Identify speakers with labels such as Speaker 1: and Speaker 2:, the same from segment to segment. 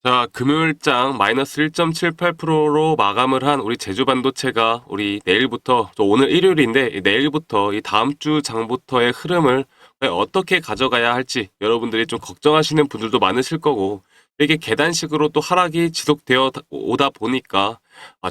Speaker 1: 자, 금요일장 마이너스 1.78%로 마감을 한 우리 제주반도체가 우리 내일부터, 오늘 일요일인데 내일부터 이 다음 주 장부터의 흐름을 과연 어떻게 가져가야 할지 여러분들이 좀 걱정하시는 분들도 많으실 거고, 이게 계단식으로 또 하락이 지속되어 오다 보니까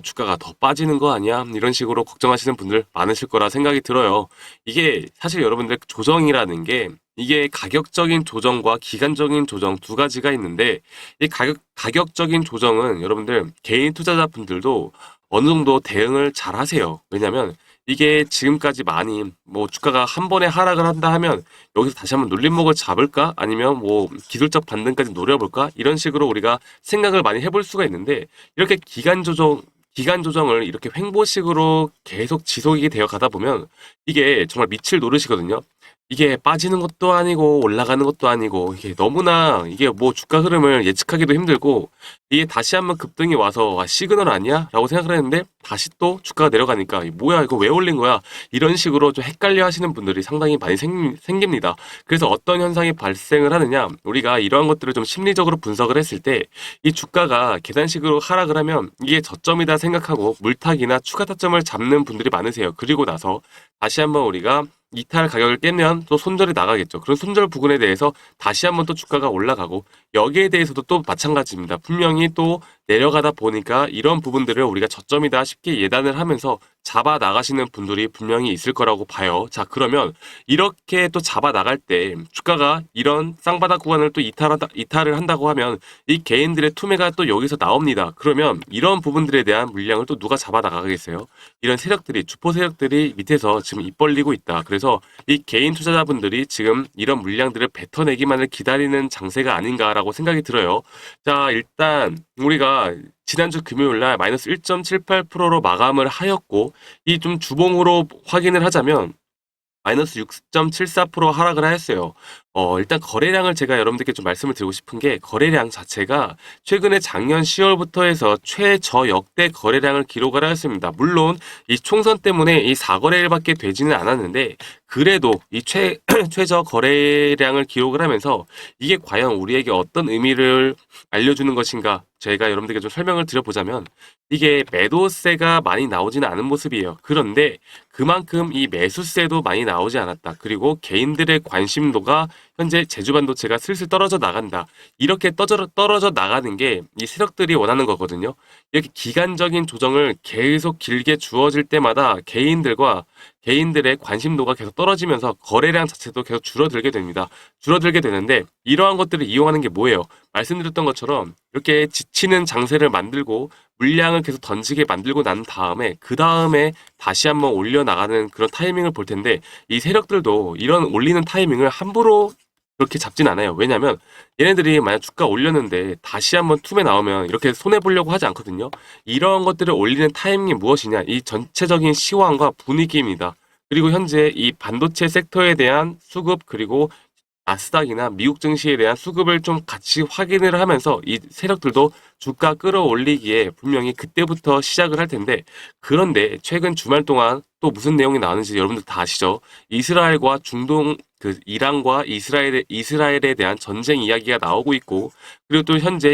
Speaker 1: 주가가 더 빠지는 거 아니야? 이런 식으로 걱정하시는 분들 많으실 거라 생각이 들어요. 이게 사실 여러분들 조정이라는 게 이게 가격적인 조정과 기간적인 조정 두 가지가 있는데, 이 가격적인 조정은 여러분들 개인 투자자분들도 어느 정도 대응을 잘 하세요. 왜냐면 이게 지금까지 많이 뭐 주가가 한 번에 하락을 한다 하면 여기서 다시 한번 눌림목을 잡을까? 아니면 뭐 기술적 반등까지 노려볼까? 이런 식으로 우리가 생각을 많이 해볼 수가 있는데, 이렇게 기간 조정을 이렇게 횡보식으로 계속 지속이 되어 가다 보면 이게 정말 밑을 노르시거든요. 이게 빠지는 것도 아니고 올라가는 것도 아니고, 이게 너무나 이게 뭐 주가 흐름을 예측하기도 힘들고, 이게 다시 한번 급등이 와서 시그널 아니야? 라고 생각을 했는데 다시 또 주가가 내려가니까 뭐야 이거 왜 올린 거야? 이런 식으로 좀 헷갈려 하시는 분들이 상당히 많이 생깁니다. 그래서 어떤 현상이 발생을 하느냐, 우리가 이러한 것들을 좀 심리적으로 분석을 했을 때 이 주가가 계단식으로 하락을 하면 이게 저점이다 생각하고 물타기나 추가 타점을 잡는 분들이 많으세요. 그리고 나서 다시 한번 우리가 이탈 가격을 깨면 또 손절이 나가겠죠. 그런 손절 부분에 대해서 다시 한번 또 주가가 올라가고, 여기에 대해서도 또 마찬가지입니다. 분명히 또 내려가다 보니까 이런 부분들을 우리가 저점이다 쉽게 예단을 하면서 잡아 나가시는 분들이 분명히 있을 거라고 봐요. 자, 그러면 이렇게 또 잡아 나갈 때 주가가 이런 쌍바닥 구간을 또 이탈을 한다고 하면 이 개인들의 투매가 또 여기서 나옵니다. 그러면 이런 부분들에 대한 물량을 또 누가 잡아 나가겠어요? 이런 세력들이, 주포 세력들이 밑에서 지금 입 벌리고 있다. 그래서 이 개인 투자자분들이 지금 이런 물량들을 뱉어내기만을 기다리는 장세가 아닌가라고 생각이 들어요. 자, 일단 우리가 지난주 금요일 날 마이너스 1.78%로 마감을 하였고, 이 좀 주봉으로 확인을 하자면 마이너스 6.74% 하락을 하였어요. 일단 거래량을 제가 여러분들께 좀 말씀을 드리고 싶은 게, 거래량 자체가 최근에 작년 10월부터 해서 최저 역대 거래량을 기록을 하였습니다. 물론 이 총선 때문에 이 4거래일밖에 되지는 않았는데, 그래도 이 최저 거래량을 기록을 하면서 이게 과연 우리에게 어떤 의미를 알려주는 것인가, 제가 여러분들께 좀 설명을 드려보자면, 이게 매도세가 많이 나오지는 않은 모습이에요. 그런데 그만큼 이 매수세도 많이 나오지 않았다. 그리고 개인들의 관심도가 현재 제주반도체가 슬슬 떨어져 나간다. 이렇게 떨어져 나가는 게 이 세력들이 원하는 거거든요. 이렇게 기간적인 조정을 계속 길게 주어질 때마다 개인들의 관심도가 계속 떨어지면서 거래량 자체도 계속 줄어들게 됩니다. 줄어들게 되는데, 이러한 것들을 이용하는 게 뭐예요? 말씀드렸던 것처럼 이렇게 지치는 장세를 만들고 물량을 계속 던지게 만들고 난 다음에 그 다음에 다시 한번 올려나가는 그런 타이밍을 볼 텐데, 이 세력들도 이런 올리는 타이밍을 함부로 그렇게 잡진 않아요. 왜냐면 얘네들이 만약 주가 올렸는데 다시 한번 툼에 나오면 이렇게 손해보려고 하지 않거든요. 이런 것들을 올리는 타이밍이 무엇이냐, 이 전체적인 시황과 분위기입니다. 그리고 현재 이 반도체 섹터에 대한 수급, 그리고 나스닥이나 미국 증시에 대한 수급을 좀 같이 확인을 하면서 이 세력들도 주가 끌어올리기에 분명히 그때부터 시작을 할 텐데, 그런데 최근 주말 동안 또 무슨 내용이 나오는지 여러분들 다 아시죠? 이스라엘과 중동, 이란과 이스라엘에 대한 전쟁 이야기가 나오고 있고, 그리고 또 현재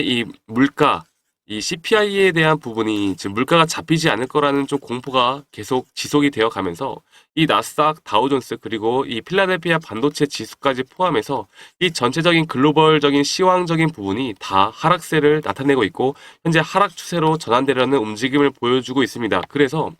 Speaker 1: 이 CPI에 대한 부분이 지금 물가가 잡히지 않을 거라는 좀 공포가 계속 지속이 되어 가면서 이 나스닥, 다우존스, 그리고 이 필라델피아 반도체 지수까지 포함해서 이 전체적인 글로벌적인 시황적인 부분이 다 하락세를 나타내고 있고, 현재 하락 추세로 전환되려는 움직임을 보여주고 있습니다. 그래서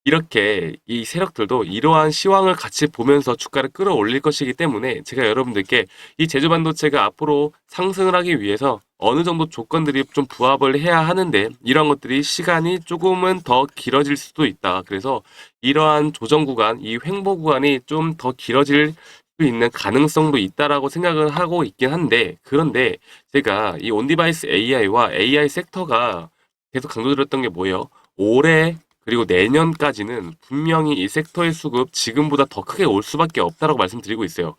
Speaker 1: 이렇게 이 세력들도 이러한 시황을 같이 보면서 주가를 끌어올릴 것이기 때문에, 제가 여러분들께 이 제주반도체가 앞으로 상승을 하기 위해서 어느 정도 조건들이 좀 부합을 해야 하는데, 이런 것들이 시간이 조금은 더 길어질 수도 있다. 그래서 이러한 조정 구간, 이 횡보 구간이 좀 더 길어질 수 있는 가능성도 있다라고 생각을 하고 있긴 한데, 그런데 제가 이 온디바이스 AI와 AI 섹터가 계속 강조드렸던 게 뭐예요? 올해 그리고 내년까지는 분명히 이 섹터의 수급 지금보다 더 크게 올 수밖에 없다라고 말씀드리고 있어요.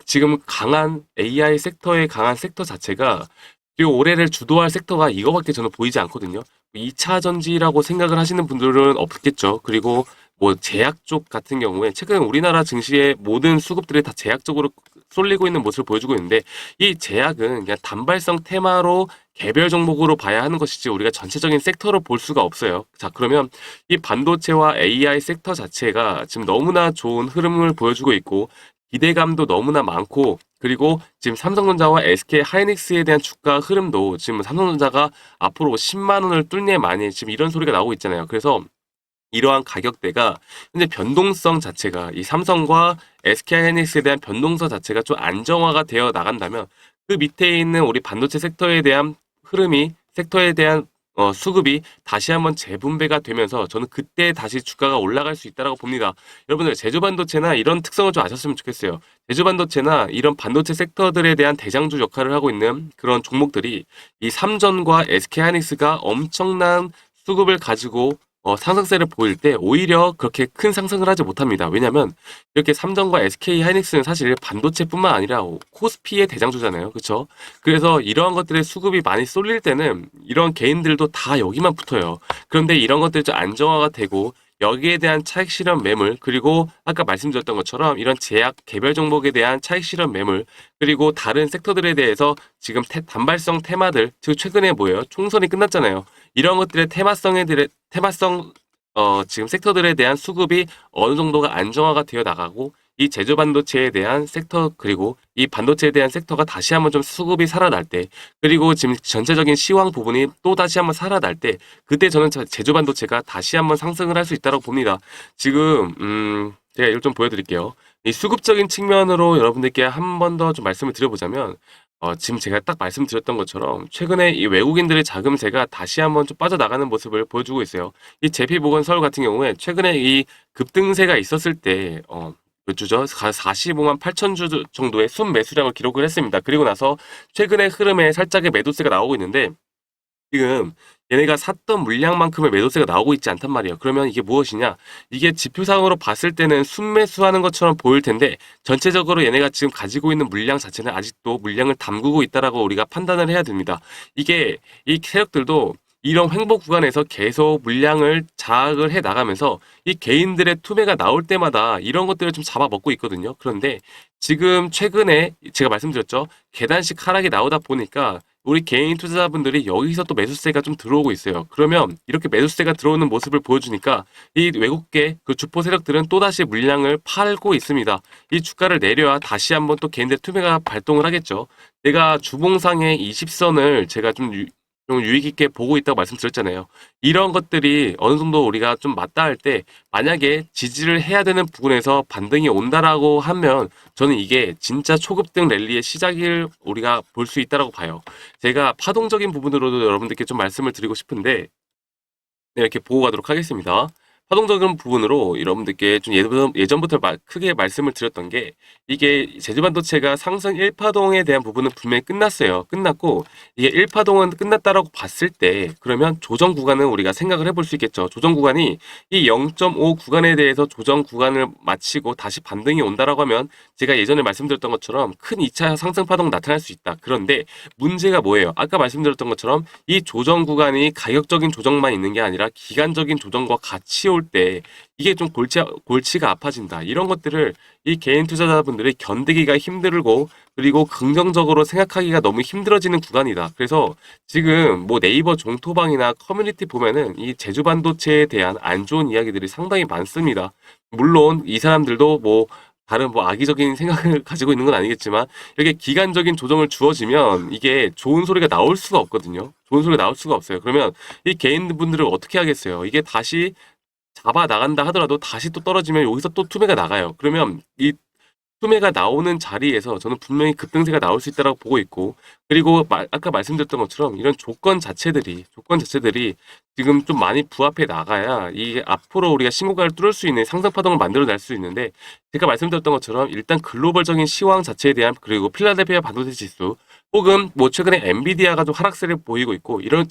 Speaker 1: 지금 강한 AI 섹터의 강한 섹터 자체가, 그리고 올해를 주도할 섹터가 이거밖에 저는 보이지 않거든요. 2차 전지라고 생각을 하시는 분들은 없겠죠. 그리고 뭐 제약 쪽 같은 경우에 최근 우리나라 증시의 모든 수급들이 다 제약적으로 쏠리고 있는 모습을 보여주고 있는데 이 제약은 그냥 단발성 테마로 개별 종목으로 봐야 하는 것이지 우리가 전체적인 섹터로 볼 수가 없어요. 자, 그러면 이 반도체와 AI 섹터 자체가 지금 너무나 좋은 흐름을 보여주고 있고 기대감도 너무나 많고 그리고 지금 삼성전자와 SK 하이닉스에 대한 주가 흐름도 지금 삼성전자가 앞으로 10만 원을 뚫네 마니 지금 이런 소리가 나오고 있잖아요. 그래서 이러한 가격대가 현재 변동성 자체가 이 삼성과 SK하이닉스에 대한 변동성 자체가 좀 안정화가 되어 나간다면 그 밑에 있는 우리 반도체 섹터에 대한 흐름이 섹터에 대한 수급이 다시 한번 재분배가 되면서 저는 그때 다시 주가가 올라갈 수 있다고 봅니다. 여러분들 제조반도체나 이런 특성을 좀 아셨으면 좋겠어요. 제조반도체나 이런 반도체 섹터들에 대한 대장주 역할을 하고 있는 그런 종목들이 이 삼전과 SK하이닉스가 엄청난 수급을 가지고 상승세를 보일 때 오히려 그렇게 큰 상승을 하지 못합니다. 왜냐면 이렇게 삼성과 SK 하이닉스는 사실 반도체뿐만 아니라 코스피의 대장주잖아요. 그렇죠? 그래서 이러한 것들의 수급이 많이 쏠릴 때는 이런 개인들도 다 여기만 붙어요. 그런데 이런 것들이 좀 안정화가 되고 여기에 대한 차익 실현 매물 그리고 아까 말씀드렸던 것처럼 이런 제약 개별 종목에 대한 차익 실현 매물 그리고 다른 섹터들에 대해서 지금 단발성 테마들 즉 최근에 뭐예요? 총선이 끝났잖아요. 이런 것들의 테마성 지금 섹터들에 대한 수급이 어느 정도가 안정화가 되어 나가고 이 제조 반도체에 대한 섹터 그리고 이 반도체에 대한 섹터가 다시 한번 좀 수급이 살아날 때 그리고 지금 전체적인 시황 부분이 또 다시 한번 살아날 때 그때 저는 제조 반도체가 다시 한번 상승을 할 수 있다고 봅니다. 지금 제가 이걸 좀 보여드릴게요. 이 수급적인 측면으로 여러분들께 한 번 더 좀 말씀을 드려보자면 지금 제가 딱 말씀드렸던 것처럼 최근에 이 외국인들의 자금세가 다시 한번 좀 빠져나가는 모습을 보여주고 있어요. 이 JP모건 서울 같은 경우에 최근에 이 급등세가 있었을 때, 몇 주죠? 45만 8천 주 정도의 순매수량을 기록을 했습니다. 그리고 나서 최근의 흐름에 살짝의 매도세가 나오고 있는데 지금 얘네가 샀던 물량만큼의 매도세가 나오고 있지 않단 말이에요. 그러면 이게 무엇이냐? 이게 지표상으로 봤을 때는 순매수하는 것처럼 보일 텐데 전체적으로 얘네가 지금 가지고 있는 물량 자체는 아직도 물량을 담그고 있다라고 우리가 판단을 해야 됩니다. 이게 이 세력들도 이런 횡보 구간에서 계속 물량을 자학을 해 나가면서 이 개인들의 투매가 나올 때마다 이런 것들을 좀 잡아먹고 있거든요. 그런데 지금 최근에 제가 말씀드렸죠. 계단식 하락이 나오다 보니까 우리 개인 투자자분들이 여기서 또 매수세가 좀 들어오고 있어요. 그러면 이렇게 매수세가 들어오는 모습을 보여주니까 이 외국계 그 주포 세력들은 또다시 물량을 팔고 있습니다. 이 주가를 내려야 다시 한번 또 개인들 투매가 발동을 하겠죠. 내가 주봉상의 20선을 제가 좀 유익 있게 보고 있다고 말씀드렸잖아요. 이런 것들이 어느 정도 우리가 좀 맞다 할 때 만약에 지지를 해야 되는 부분에서 반등이 온다라고 하면 저는 이게 진짜 초급등 랠리의 시작을 우리가 볼 수 있다라고 봐요. 제가 파동적인 부분으로도 여러분들께 좀 말씀을 드리고 싶은데 네, 이렇게 보고 가도록 하겠습니다. 파동적인 부분으로 여러분들께 좀 예전부터 크게 말씀을 드렸던 게 이게 제주반도체가 상승 1파동에 대한 부분은 분명히 끝났어요. 끝났고 이게 1파동은 끝났다라고 봤을 때 그러면 조정 구간은 우리가 생각을 해볼 수 있겠죠. 조정 구간이 이 0.5 구간에 대해서 조정 구간을 마치고 다시 반등이 온다라고 하면 제가 예전에 말씀드렸던 것처럼 큰 2차 상승 파동 나타날 수 있다. 그런데 문제가 뭐예요? 아까 말씀드렸던 것처럼 이 조정 구간이 가격적인 조정만 있는 게 아니라 기간적인 조정과 같이 올 때 이게 좀 골치가 아파진다. 이런 것들을 이 개인 투자자분들이 견디기가 힘들고 그리고 긍정적으로 생각하기가 너무 힘들어지는 구간이다. 그래서 지금 뭐 네이버 종토방이나 커뮤니티 보면은 이 제주 반도체에 대한 안 좋은 이야기들이 상당히 많습니다. 물론 이 사람들도 뭐 다른 뭐 악의적인 생각을 가지고 있는 건 아니겠지만 이렇게 기간적인 조정을 주어지면 이게 좋은 소리가 나올 수가 없거든요. 좋은 소리가 나올 수가 없어요. 그러면 이 개인분들을 어떻게 하겠어요? 이게 다시 잡아 나간다 하더라도 다시 또 떨어지면 여기서 또 투매가 나가요. 그러면 이 투매가 나오는 자리에서 저는 분명히 급등세가 나올 수 있다고 보고 있고 그리고 아까 말씀드렸던 것처럼 이런 조건 자체들이 지금 좀 많이 부합해 나가야 이게 앞으로 우리가 신고가를 뚫을 수 있는 상승 파동을 만들어 낼 수 있는데 제가 말씀드렸던 것처럼 일단 글로벌적인 시황 자체에 대한 그리고 필라델피아 반도체 지수 혹은 뭐 최근에 엔비디아가 좀 하락세를 보이고 있고 이런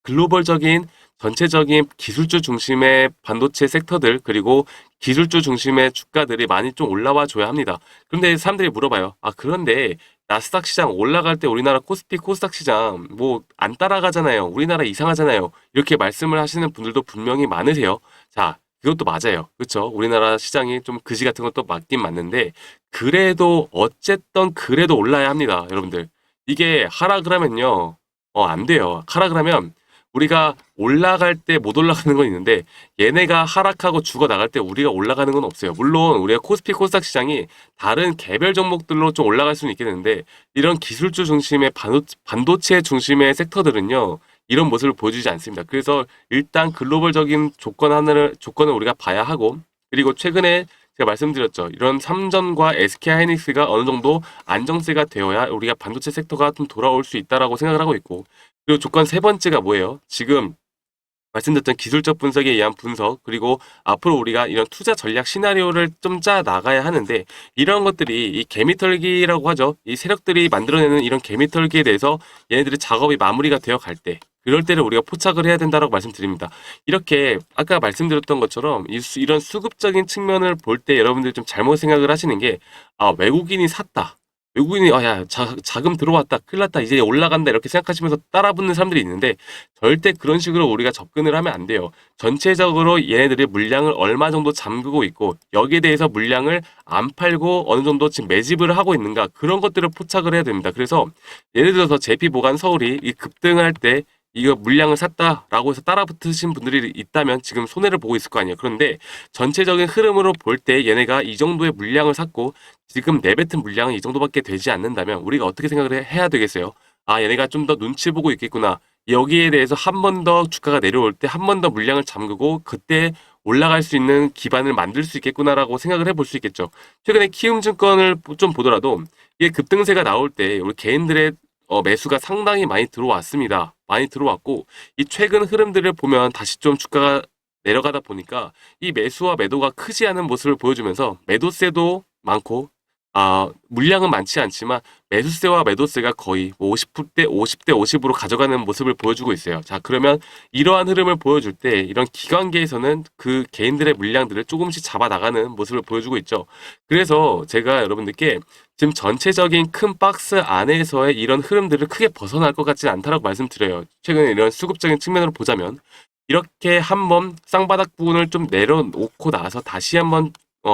Speaker 1: 글로벌적인 전체적인 기술주 중심의 반도체 섹터들 그리고 기술주 중심의 주가들이 많이 좀 올라와 줘야 합니다. 그런데 사람들이 물어봐요. 아, 그런데 나스닥 시장 올라갈 때 우리나라 코스피 코스닥 시장 뭐 안 따라가잖아요. 우리나라 이상하잖아요. 이렇게 말씀을 하시는 분들도 분명히 많으세요. 자, 그것도 맞아요. 그렇죠? 우리나라 시장이 좀 그지 같은 것도 맞긴 맞는데 그래도 어쨌든 그래도 올라야 합니다, 여러분들. 이게 하락을 하면요. 안 돼요. 하락을 하면 우리가 올라갈 때 못 올라가는 건 있는데 얘네가 하락하고 죽어 나갈 때 우리가 올라가는 건 없어요. 물론 우리가 코스피 코스닥 시장이 다른 개별 종목들로 좀 올라갈 수는 있겠는데 이런 기술주 중심의 반도체 중심의 섹터들은요. 이런 모습을 보여주지 않습니다. 그래서 일단 글로벌적인 조건을 우리가 봐야 하고, 그리고 최근에 제가 말씀드렸죠. 이런 삼전과 SK 하이닉스가 어느 정도 안정세가 되어야 우리가 반도체 섹터가 좀 돌아올 수 있다라고 생각을 하고 있고, 그리고 조건 세 번째가 뭐예요? 지금 말씀드렸던 기술적 분석에 의한 분석, 그리고 앞으로 우리가 이런 투자 전략 시나리오를 좀 짜 나가야 하는데, 이런 것들이 이 개미털기라고 하죠. 이 세력들이 만들어내는 이런 개미털기에 대해서 얘네들의 작업이 마무리가 되어 갈 때, 그럴 때를 우리가 포착을 해야 된다라고 말씀드립니다. 이렇게 아까 말씀드렸던 것처럼 이런 수급적인 측면을 볼 때 여러분들이 좀 잘못 생각을 하시는 게, 외국인이 샀다. 외국인이 야 자금 들어왔다 큰일 났다 이제 올라간다 이렇게 생각하시면서 따라붙는 사람들이 있는데 절대 그런 식으로 우리가 접근을 하면 안 돼요. 전체적으로 얘네들이 물량을 얼마 정도 잠그고 있고 여기에 대해서 물량을 안 팔고 어느 정도 지금 매집을 하고 있는가 그런 것들을 포착을 해야 됩니다. 그래서 예를 들어서 JP모간 서울이 이 급등할 때 이거 물량을 샀다라고 해서 따라붙으신 분들이 있다면 지금 손해를 보고 있을 거 아니에요. 그런데 전체적인 흐름으로 볼 때 얘네가 이 정도의 물량을 샀고 지금 내뱉은 물량은 이 정도밖에 되지 않는다면 우리가 어떻게 생각을 해야 되겠어요? 얘네가 좀 더 눈치 보고 있겠구나. 여기에 대해서 한 번 더 주가가 내려올 때 한 번 더 물량을 잠그고 그때 올라갈 수 있는 기반을 만들 수 있겠구나라고 생각을 해볼 수 있겠죠. 최근에 키움증권을 좀 보더라도 이게 급등세가 나올 때 우리 개인들의 매수가 상당히 많이 들어왔습니다. 많이 들어왔고 이 최근 흐름들을 보면 다시 좀 주가가 내려가다 보니까 이 매수와 매도가 크지 않은 모습을 보여주면서 매도세도 많고 물량은 많지 않지만 매수세와 매도세가 거의 50대 50대 50으로 가져가는 모습을 보여주고 있어요. 자, 그러면 이러한 흐름을 보여줄 때 이런 기관계에서는 그 개인들의 물량들을 조금씩 잡아 나가는 모습을 보여주고 있죠. 그래서 제가 여러분들께 지금 전체적인 큰 박스 안에서의 이런 흐름들을 크게 벗어날 것 같지 않다라고 말씀드려요. 최근에 이런 수급적인 측면으로 보자면 이렇게 한번 쌍바닥 부분을 좀 내려놓고 나서 다시 한번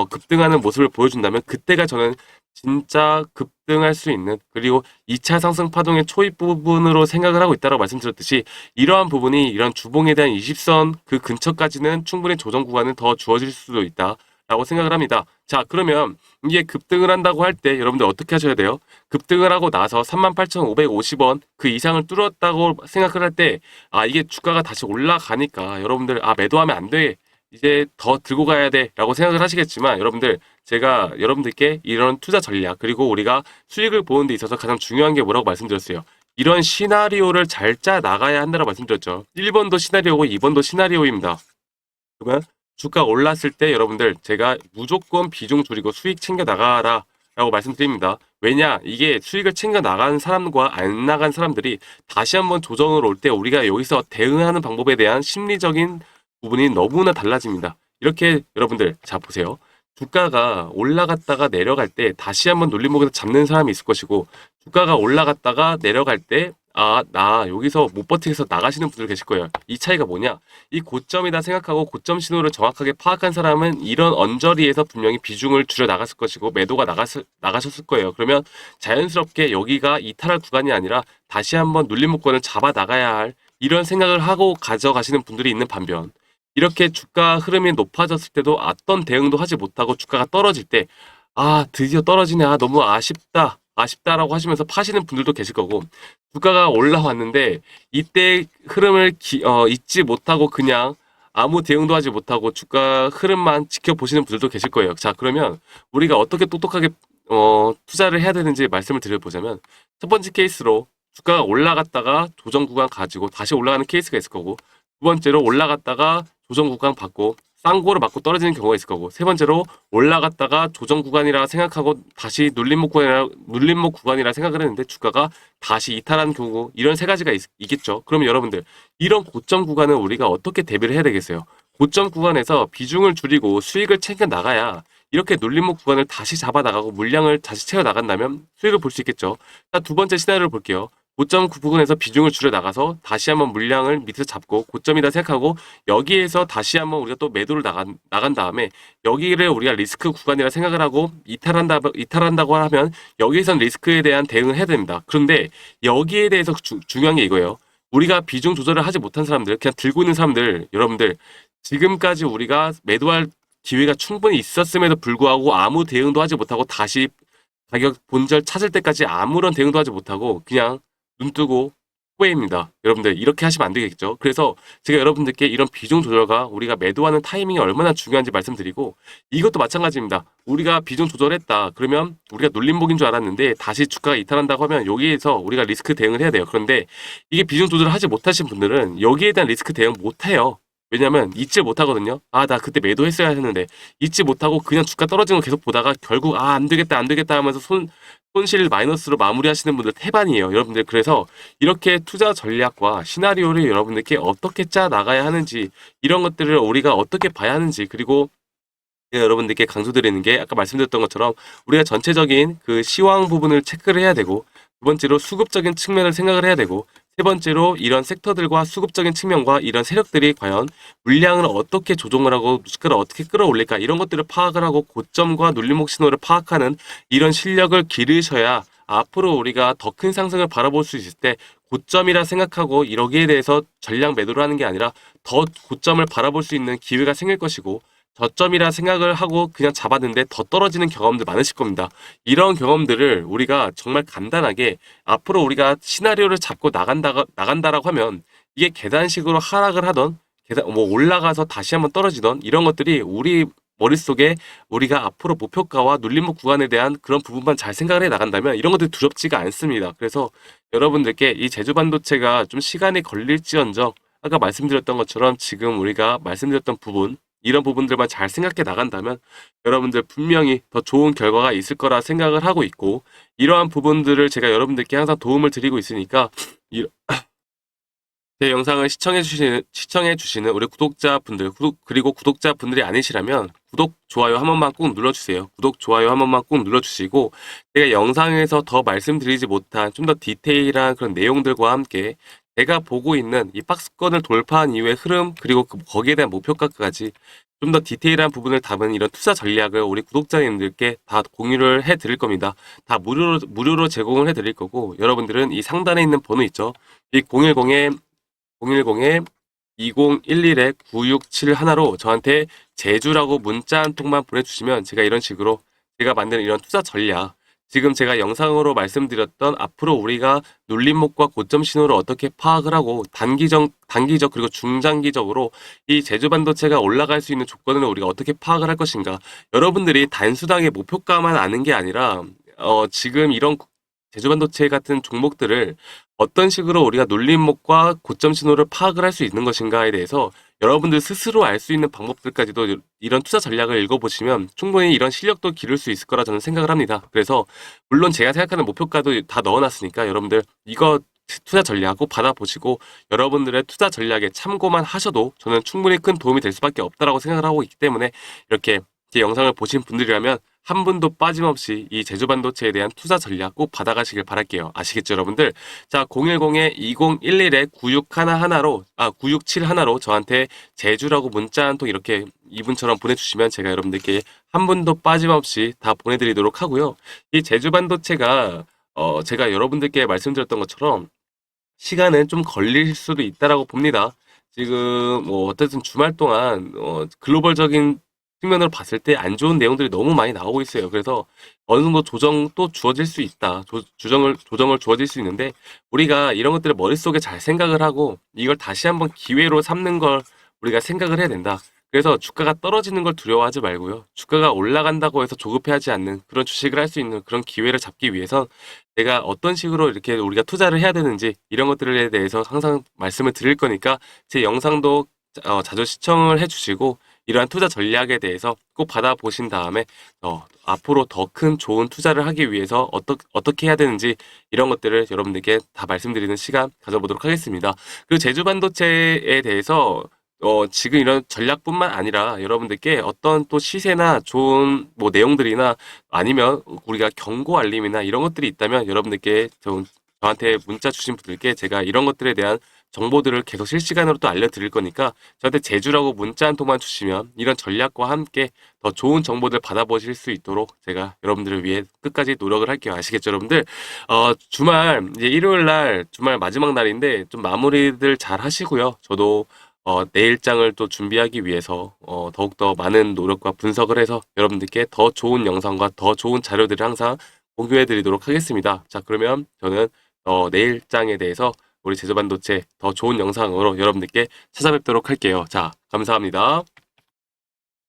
Speaker 1: 급등하는 모습을 보여준다면 그때가 저는 진짜 급등할 수 있는 그리고 2차 상승 파동의 초입 부분으로 생각을 하고 있다고 말씀드렸듯이 이러한 부분이 이런 주봉에 대한 20선 그 근처까지는 충분히 조정 구간은 더 주어질 수도 있다라고 생각을 합니다. 자, 그러면 이게 급등을 한다고 할 때 여러분들 어떻게 하셔야 돼요? 급등을 하고 나서 38,550원 그 이상을 뚫었다고 생각을 할 때 이게 주가가 다시 올라가니까 여러분들 매도하면 안 돼. 이제 더 들고 가야 돼라고 생각을 하시겠지만 여러분들 제가 여러분들께 이런 투자 전략 그리고 우리가 수익을 보는 데 있어서 가장 중요한 게 뭐라고 말씀드렸어요. 이런 시나리오를 잘 짜 나가야 한다고 말씀드렸죠. 1번도 시나리오고 2번도 시나리오입니다. 그러면 주가 올랐을 때 여러분들 제가 무조건 비중 줄이고 수익 챙겨 나가라 라고 말씀드립니다. 왜냐 이게 수익을 챙겨 나간 사람과 안 나간 사람들이 다시 한번 조정을 올 때 우리가 여기서 대응하는 방법에 대한 심리적인 부분이 너무나 달라집니다. 이렇게 여러분들 자 보세요. 주가가 올라갔다가 내려갈 때 다시 한번 눌림목에서 잡는 사람이 있을 것이고 주가가 올라갔다가 내려갈 때 나 여기서 못 버티겠어 나가시는 분들 계실 거예요. 이 차이가 뭐냐? 이 고점이다 생각하고 고점 신호를 정확하게 파악한 사람은 이런 언저리에서 분명히 비중을 줄여 나갔을 것이고 매도가 나가셨을 거예요. 그러면 자연스럽게 여기가 이탈할 구간이 아니라 다시 한번 눌림목권을 잡아 나가야 할 이런 생각을 하고 가져가시는 분들이 있는 반면 이렇게 주가 흐름이 높아졌을 때도 어떤 대응도 하지 못하고 주가가 떨어질 때 드디어 떨어지네 너무 아쉽다라고 하시면서 파시는 분들도 계실 거고 주가가 올라왔는데 이때 흐름을 잊지 못하고 그냥 아무 대응도 하지 못하고 주가 흐름만 지켜보시는 분들도 계실 거예요. 자, 그러면 우리가 어떻게 똑똑하게 투자를 해야 되는지 말씀을 드려보자면 첫 번째 케이스로 주가가 올라갔다가 조정 구간 가지고 다시 올라가는 케이스가 있을 거고 두 번째로 올라갔다가 조정 구간 받고 쌍고를 맞고 떨어지는 경우가 있을 거고 세 번째로 올라갔다가 조정 구간이라 생각하고 다시 눌림목 구간이라 생각을 했는데 주가가 다시 이탈한 경우 이런 세 가지가 있겠죠. 그러면 여러분들 이런 고점 구간은 우리가 어떻게 대비를 해야 되겠어요? 고점 구간에서 비중을 줄이고 수익을 챙겨 나가야 이렇게 눌림목 구간을 다시 잡아 나가고 물량을 다시 채워 나간다면 수익을 볼 수 있겠죠. 자, 두 번째 시나리오를 볼게요. 고점 그 부분에서 비중을 줄여 나가서 다시 한번 물량을 밑에서 잡고 고점이다 생각하고 여기에서 다시 한번 우리가 또 매도를 나간 다음에 여기를 우리가 리스크 구간이라 생각을 하고 이탈한다고 하면 여기에선 리스크에 대한 대응을 해야 됩니다. 그런데 여기에 대해서 중요한 게 이거예요. 우리가 비중 조절을 하지 못한 사람들, 그냥 들고 있는 사람들, 여러분들 지금까지 우리가 매도할 기회가 충분히 있었음에도 불구하고 아무 대응도 하지 못하고 다시 가격 본절 찾을 때까지 아무런 대응도 하지 못하고 그냥 눈 뜨고 후회입니다. 여러분들 이렇게 하시면 안 되겠죠. 그래서 제가 여러분들께 이런 비중 조절과 우리가 매도하는 타이밍이 얼마나 중요한지 말씀드리고 이것도 마찬가지입니다. 우리가 비중 조절했다. 그러면 우리가 눌림목인 줄 알았는데 다시 주가가 이탈한다고 하면 여기에서 우리가 리스크 대응을 해야 돼요. 그런데 이게 비중 조절을 하지 못하신 분들은 여기에 대한 리스크 대응 못해요. 왜냐면 잊지 못하거든요. 아, 나 그때 매도했어야 했는데 잊지 못하고 그냥 주가 떨어지는 거 계속 보다가 결국 안 되겠다 안 되겠다 하면서 손실 마이너스로 마무리하시는 분들 태반이에요. 여러분들 그래서 이렇게 투자 전략과 시나리오를 여러분들께 어떻게 짜 나가야 하는지 이런 것들을 우리가 어떻게 봐야 하는지 그리고 제가 여러분들께 강조드리는 게 아까 말씀드렸던 것처럼 우리가 전체적인 그 시황 부분을 체크를 해야 되고 두 번째로 수급적인 측면을 생각을 해야 되고 세 번째로 이런 섹터들과 수급적인 측면과 이런 세력들이 과연 물량을 어떻게 조정을 하고 주가를 어떻게 끌어올릴까 이런 것들을 파악을 하고 고점과 눌림목 신호를 파악하는 이런 실력을 기르셔야 앞으로 우리가 더 큰 상승을 바라볼 수 있을 때 고점이라 생각하고 여기에 대해서 전량 매도를 하는 게 아니라 더 고점을 바라볼 수 있는 기회가 생길 것이고 저점이라 생각을 하고 그냥 잡았는데 더 떨어지는 경험들 많으실 겁니다. 이런 경험들을 우리가 정말 간단하게 앞으로 우리가 시나리오를 잡고 나간다라고 하면 이게 계단식으로 하락을 하던 뭐 올라가서 다시 한번 떨어지던 이런 것들이 우리 머릿속에 우리가 앞으로 목표가와 눌림목 구간에 대한 그런 부분만 잘 생각을 해 나간다면 이런 것들이 두렵지가 않습니다. 그래서 여러분들께 이 제주 반도체가 좀 시간이 걸릴지언정 아까 말씀드렸던 것처럼 지금 우리가 말씀드렸던 부분 이런 부분들만 잘 생각해 나간다면 여러분들 분명히 더 좋은 결과가 있을 거라 생각을 하고 있고 이러한 부분들을 제가 여러분들께 항상 도움을 드리고 있으니까 제 영상을 시청해 주시는 우리 구독자분들 그리고 구독자분들이 아니시라면 구독, 좋아요 한 번만 꼭 눌러주세요. 구독, 좋아요 한 번만 꼭 눌러주시고 제가 영상에서 더 말씀드리지 못한 좀 더 디테일한 그런 내용들과 함께 제가 보고 있는 이 박스권을 돌파한 이후의 흐름 그리고 거기에 대한 목표가까지 좀 더 디테일한 부분을 담은 이런 투자 전략을 우리 구독자님들께 다 공유를 해 드릴 겁니다. 다 무료로 제공을 해 드릴 거고 여러분들은 이 상단에 있는 번호 있죠. 이 010에 2011에 9671로 저한테 제주라고 문자 한 통만 보내주시면 제가 이런 식으로 제가 만든 이런 투자 전략 지금 제가 영상으로 말씀드렸던 앞으로 우리가 눌림목과 고점 신호를 어떻게 파악을 하고 단기적 그리고 중장기적으로 이 제주 반도체가 올라갈 수 있는 조건을 우리가 어떻게 파악을 할 것인가 여러분들이 단순하게 목표가만 아는 게 아니라 지금 이런 제주 반도체 같은 종목들을 어떤 식으로 우리가 눌림목과 고점 신호를 파악을 할 수 있는 것인가에 대해서 여러분들 스스로 알 수 있는 방법들까지도 이런 투자 전략을 읽어보시면 충분히 이런 실력도 기를 수 있을 거라 저는 생각을 합니다. 그래서 물론 제가 생각하는 목표가도 다 넣어놨으니까 여러분들 이거 투자 전략 꼭 받아보시고 여러분들의 투자 전략에 참고만 하셔도 저는 충분히 큰 도움이 될 수밖에 없다라고 생각을 하고 있기 때문에 이렇게 제 영상을 보신 분들이라면 한 분도 빠짐없이 이 제주 반도체에 대한 투자 전략 꼭 받아가시길 바랄게요. 아시겠죠, 여러분들? 자, 010에 2011에 9671로 저한테 제주라고 문자 한 통 이렇게 이분처럼 보내주시면 제가 여러분들께 한 분도 빠짐없이 다 보내드리도록 하고요. 이 제주 반도체가 제가 여러분들께 말씀드렸던 것처럼 시간은 좀 걸릴 수도 있다라고 봅니다. 지금 뭐 어쨌든 주말 동안 글로벌적인 측면으로 봤을 때 안 좋은 내용들이 너무 많이 나오고 있어요. 그래서 어느 정도 조정도 주어질 수 있다. 조정을 주어질 수 있는데 우리가 이런 것들을 머릿속에 잘 생각을 하고 이걸 다시 한번 기회로 삼는 걸 우리가 생각을 해야 된다. 그래서 주가가 떨어지는 걸 두려워하지 말고요. 주가가 올라간다고 해서 조급해하지 않는 그런 주식을 할 수 있는 그런 기회를 잡기 위해선 내가 어떤 식으로 이렇게 우리가 투자를 해야 되는지 이런 것들에 대해서 항상 말씀을 드릴 거니까 제 영상도 자주 시청을 해주시고 이러한 투자 전략에 대해서 꼭 받아보신 다음에 앞으로 더 큰 좋은 투자를 하기 위해서 어떻게 해야 되는지 이런 것들을 여러분들께 다 말씀드리는 시간 가져보도록 하겠습니다. 그리고 제주 반도체에 대해서 지금 이런 전략뿐만 아니라 여러분들께 어떤 또 시세나 좋은 뭐 내용들이나 아니면 우리가 경고 알림이나 이런 것들이 있다면 여러분들께 좀 저한테 문자 주신 분들께 제가 이런 것들에 대한 정보들을 계속 실시간으로 또 알려드릴 거니까 저한테 제주라고 문자 한 통만 주시면 이런 전략과 함께 더 좋은 정보들 받아보실 수 있도록 제가 여러분들을 위해 끝까지 노력을 할게요. 아시겠죠, 여러분들? 주말 이제 일요일 날 주말 마지막 날인데 좀 마무리들 잘 하시고요. 저도 내일장을 또 준비하기 위해서 더욱더 많은 노력과 분석을 해서 여러분들께 더 좋은 영상과 더 좋은 자료들을 항상 공유해 드리도록 하겠습니다. 자, 그러면 저는 내일장에 대해서 우리 제주반도체 더 좋은 영상으로 여러분들께 찾아뵙도록 할게요. 자, 감사합니다.